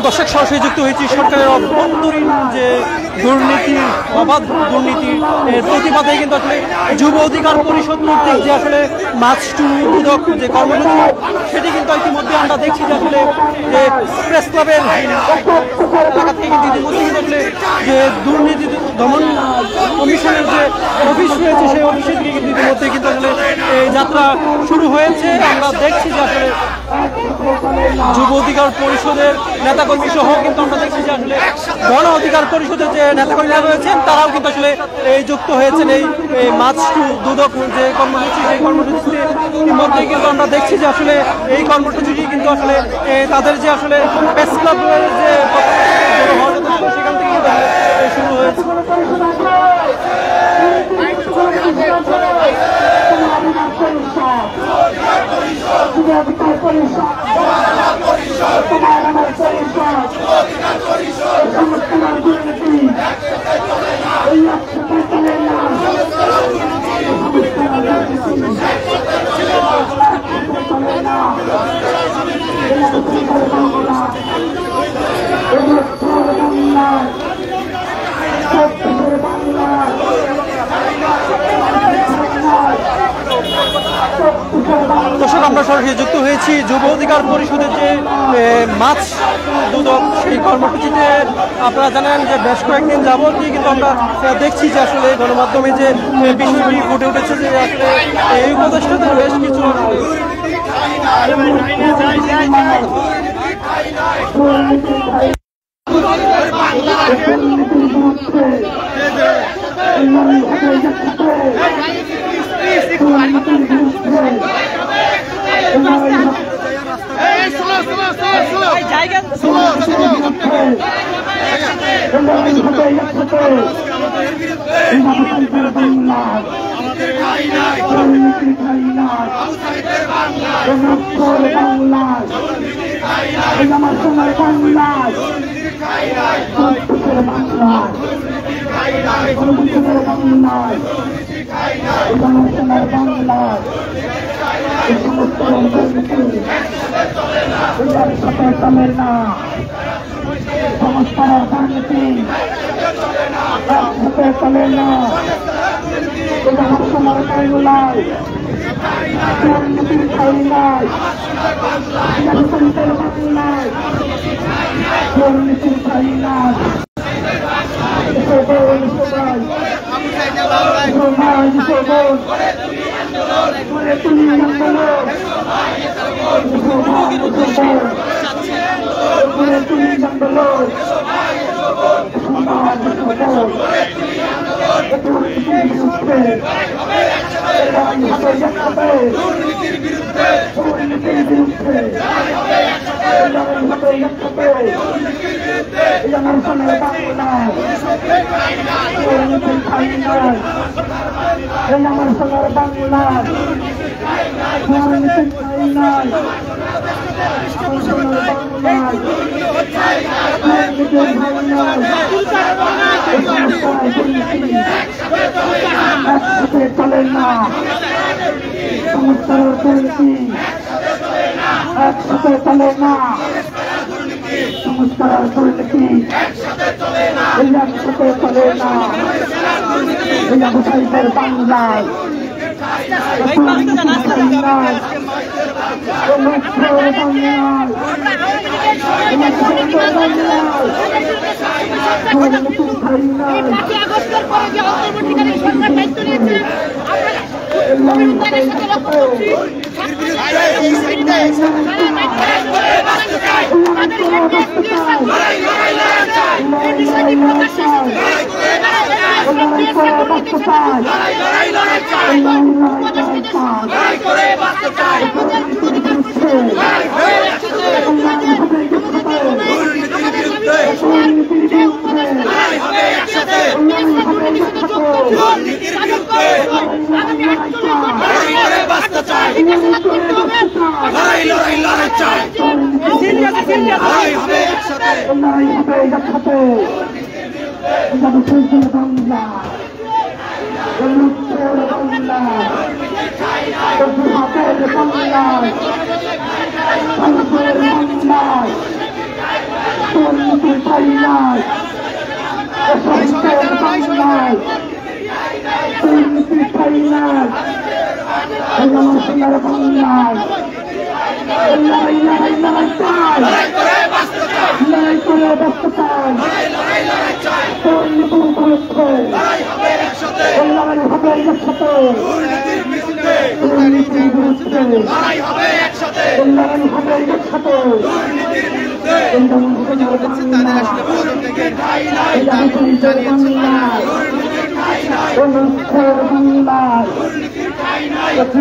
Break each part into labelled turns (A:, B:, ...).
A: দর্শক সরাসরি যুক্ত হয়েছি সরকারের অভ্যন্তরীণ যে দুর্নীতি, অবাধ দুর্নীতি এর প্রতিবাদে কিন্তু আসলে যুব অধিকার পরিষদ কর্তৃক যে আসলে মাছ টু দুদক যে কর্মসূচি সেটি কিন্তু ইতিমধ্যে আমরা দেখছি যে আসলে যে প্রেস ক্লাবের এলাকা থেকে কিন্তু ইতিমধ্যে কিন্তু আসলে যে দুর্নীতি দমন কমিশনের যে অফিস রয়েছে সেই অফিসের দিকে কিন্তু ইতিমধ্যে কিন্তু আসলে এই যাত্রা শুরু হয়েছে। আমরা দেখছি যে আসলে যুব অধিকার পরিষদের নেতাকর্মী সহ কিন্তু আমরা দেখছি যে আসলে গণ অধিকার পরিষদের যে নেতাকর্মীরা রয়েছেন তারাও কিন্তু আসলে এই যুক্ত হয়েছেন এই মাছ টু দুদক যে কর্মসূচি সেই কর্মসূচিতে ইতিমধ্যেই কিন্তু আমরা দেখছি যে আসলে এই কর্মসূচিটি কিন্তু আসলে তাদের যে আসলে প্রেস ক্লাবের যে সেখান থেকে কিন্তু শুরু হয়েছে। দর্শক আমরা সরাসরি যুক্ত হয়েছি যুব অধিকার পরিষদের যে মাছ দুদক সেই কর্মসূচিতে। আপনারা জানেন যে বেশ কয়েকদিন যাবতই কিন্তু আমরা দেখছি যে আসলে গণমাধ্যমে যে বিষয়টি ফুটে উঠেছে যে আসলে এই উপদেষ্টাদের বেশ কিছু
B: বাংলা বাংলায় ভারতের বাংলায় দুর্নীতি ঠাই নাই ভারতের বাংলায় দুর্নীতি ঠাই নাই আমার সোনার বাংলায় লড়াই লড়াই লড়াই চাই লড়াই করে বাঁচতে চাই দুর্নীতির বিরুদ্ধে লড়াই হবে একসাথে দুর্নীতির বিরুদ্ধে লড়াই হবে একসাথে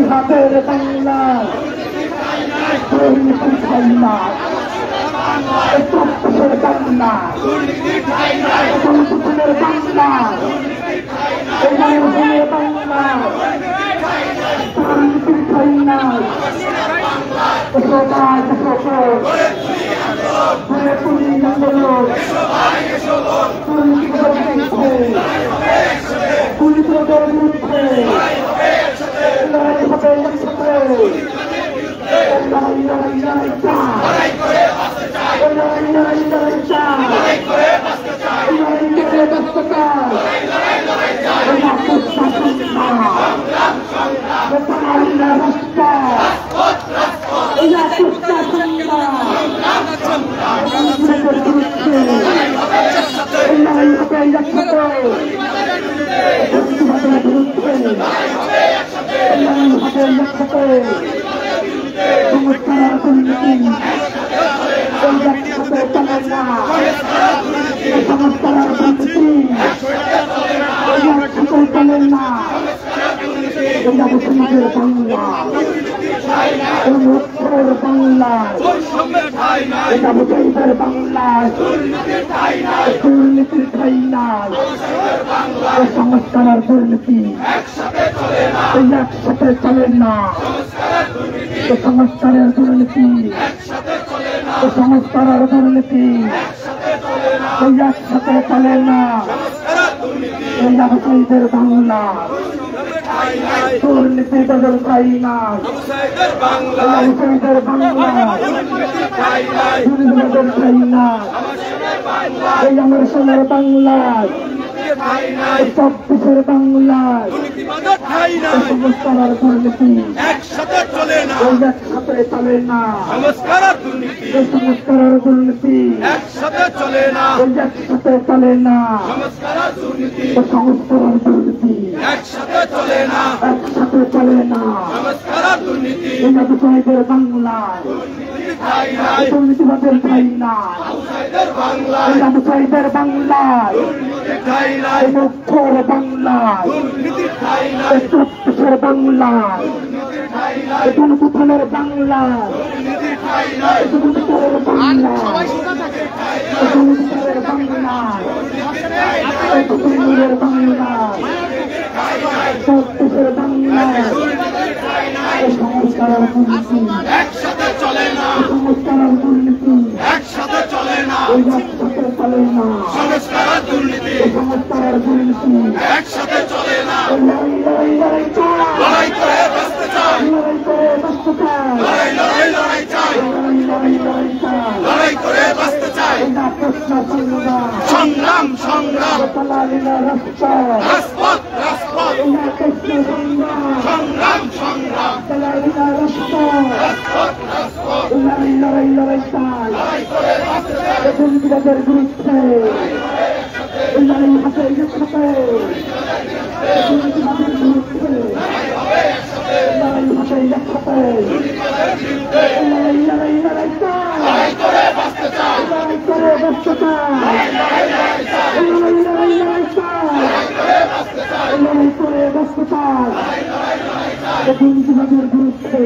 B: হাতের বাংলায় দুর্নীতি ঠাই নাই চব্বিশের বাংলায় দুর্নীতির বাংলায় বাংলায় দুর্নীতি ঠাই নাই সবাই আন্দোলন পুলিশের বিরুদ্ধে লড়াই হবে একসাথে দুর্নীতির ঠাই নাই সংস্কার আর দুর্নীতি একসাথে চলে না সংস্কারের দুর্নীতি সংস্কার আর দুর্নীতি একসাথে চলে না ব্যবসায়ীদের বাংলা দুর্নীতি বদল ঠাই নাই ব্যবসায়ীদের বাংলা দুর্নীতি বদল ঠাই নাই এই আমার সোনার বাংলায় চব্বিশের বাংলায় সংস্কার আর দুর্নীতি একসাথে চলে না সংস্কার আর দুর্নীতি একসাথে চলে না সংস্কার আর দুর্নীতি একসাথে চলে না এই ব্যবসায়ীদের বাংলায় দুর্নীতিবাদের ঠাই নাই ব্যবসায়ীদের বাংলায় মুখ্যর বাংলায় চব্বিশের বাংলায় দুর্নীতির বাংলায় দুর্নীতির বাংলায় দুর্নীতির বাংলায় দুর্নীতির বাংলায় চব্বিশের বাংলায় সংস্কার আর দুর্নীতি একসাথে চলে না সংস্কার আর দুর্নীতি একসাথে চলে না একসাথে চলে না সংস্কার আর দুর্নীতি একসাথে চলে না লড়াই করে বাঁচতে চাই লড়াই করে বাঁচতে চাই সংগ্রাম রাজপথ সংগ্রাম লড়াই চাই দুর্নীতিবাদের বিরুদ্ধে লড়াই হাতে একসাথে দুর্নীতিবাদের বিরুদ্ধে লড়াই হাতে একসাথে লড়াই করে বাঁচতে চাই দুর্নীতিবাদের বিরুদ্ধে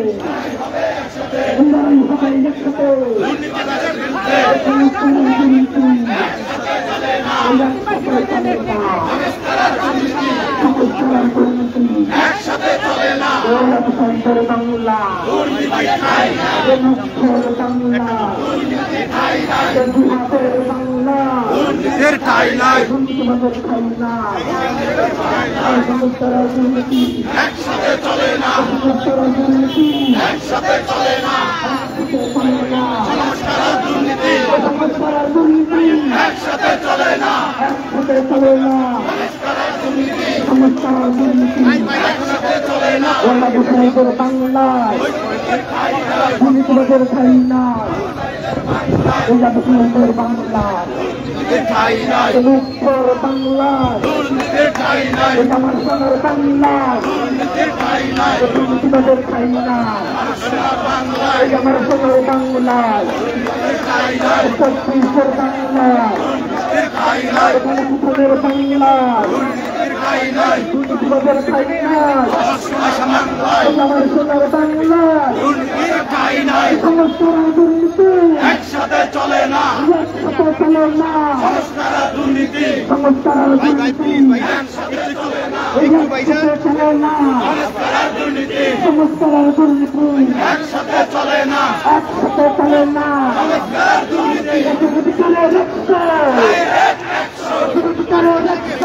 B: লড়াই হবে একসাথে একসাথে চলে না বাংলা দুর্নীতির ঠাঁই নাই একসাথে চলে না একসাথে চলে না সংস্কার আর দুর্নীতি একসাথে চলে না সংস্কার আর দুর্নীতি একসাথে চলে না
C: বাংলায় দুর্নীতিবাদের ঠাই নাই এই জাতীয় বাংলায়
B: ঠাঁই নাই
C: মুক্তর বাংলায়
B: দুর্নীতির ঠাঁই নাই
C: আমার সোনার বাংলায়
B: দুর্নীতির ঠাঁই নাই
C: দুর্নীতিবাদের ঠাই নাই
B: বাংলায়
C: আমার সোনার বাংলায়
B: ঠাঁই নাই
C: ছত্তিশগড় বাংলায়
B: ঠাঁই নাই
C: মুক্তদের বাংলায়
B: দুর্নীতির ঠাঁই নাই
C: দুর্নীতিবাদের ঠাই নাই
B: বাংলায়
C: আমার সোনার বাংলায়
B: দুর্নীতির ঠাঁই নাই
C: সমস্ত দুর্নীতি
B: একসাথে চলে না
C: একসাথে চলে না
B: সংস্কার আর দুর্নীতি
C: সমস্ত দুর্নীতি
B: একসাথে চলে না
C: একসাথে চলে না
B: সংস্কার আর দুর্নীতি
C: সমস্ত দুর্নীতি
B: একসাথে চলে না
C: একসাথে চলে না
B: সংস্কার আর দুর্নীতি
C: দুর্নীতিকারের রক্ত দুর্নীতিকারের রক্ত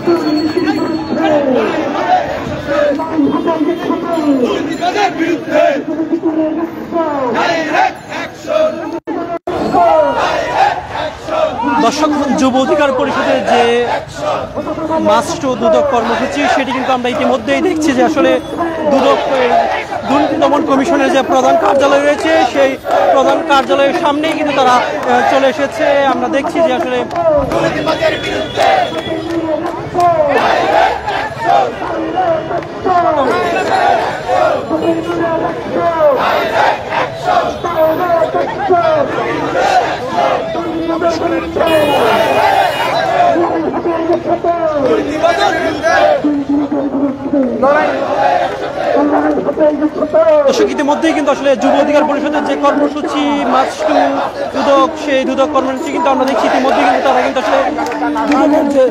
B: দুর্নীতির বিরুদ্ধে ডাইরেক্ট অ্যাকশন
A: দর্শক, যুব অধিকার পরিষদের যে মাস টু দুদক কর্মসূচি সেটি কিন্তু আমরা ইতিমধ্যেই দেখছি যে আসলে দুদক দুর্নীতি দমন কমিশনের যে প্রধান কার্যালয় রয়েছে সেই প্রধান কার্যালয়ের সামনেই কিন্তু তারা চলে এসেছে। আমরা দেখছি যে আসলে
B: দুর্নীতিবাদের বিরুদ্ধে
A: দর্শক, ইতিমধ্যেই কিন্তু আসলে যুব অধিকার পরিষদের যে কর্মসূচি মার্চ টু দুদক, সেই দুদক কর্মসূচি কিন্তু আমরা দেখছি ইতিমধ্যেই কিন্তু তারা কিন্তু আসলে দুদকের যে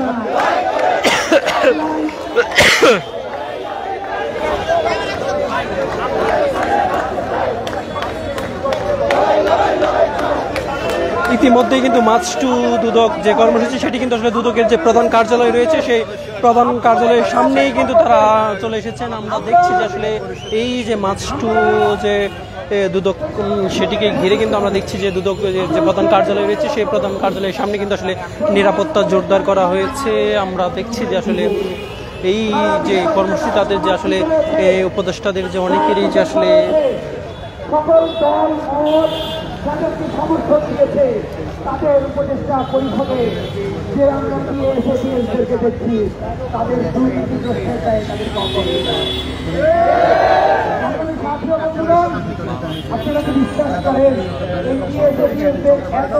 A: ইতিমধ্যেই কিন্তু মার্চ টু দুদক যে কর্মসূচি সেটি কিন্তু আসলে দুদকের যে প্রধান কার্যালয় রয়েছে সেই প্রধান কার্যালয়ের সামনেই কিন্তু তারা চলে এসেছেন। আমরা দেখছি যে আসলে এই যে মার্চ টু যে দুদক সেটিকে ঘিরে কিন্তু আমরা দেখছি যে দুদক যে প্রধান কার্যালয় রয়েছে সেই প্রধান কার্যালয়ের সামনে কিন্তু আসলে নিরাপত্তা জোরদার করা হয়েছে। আমরা দেখছি যে আসলে এই যে কর্মসূচি তাদের যে আসলে উপদেষ্টাদের যে অনেকেরই যে আসলে
C: সকল দল মত যাদেরকে সমর্থন দিয়েছে তাদের উপদেষ্টা পরিষদে যে আমরা দিয়ে এসেছিদেরকে দেখছি তাদের দুর্নীতিগ্রস্তের দায়ে তাদেরকে আপনারা কি বিশ্বাস করেন এই এসেছিদের এত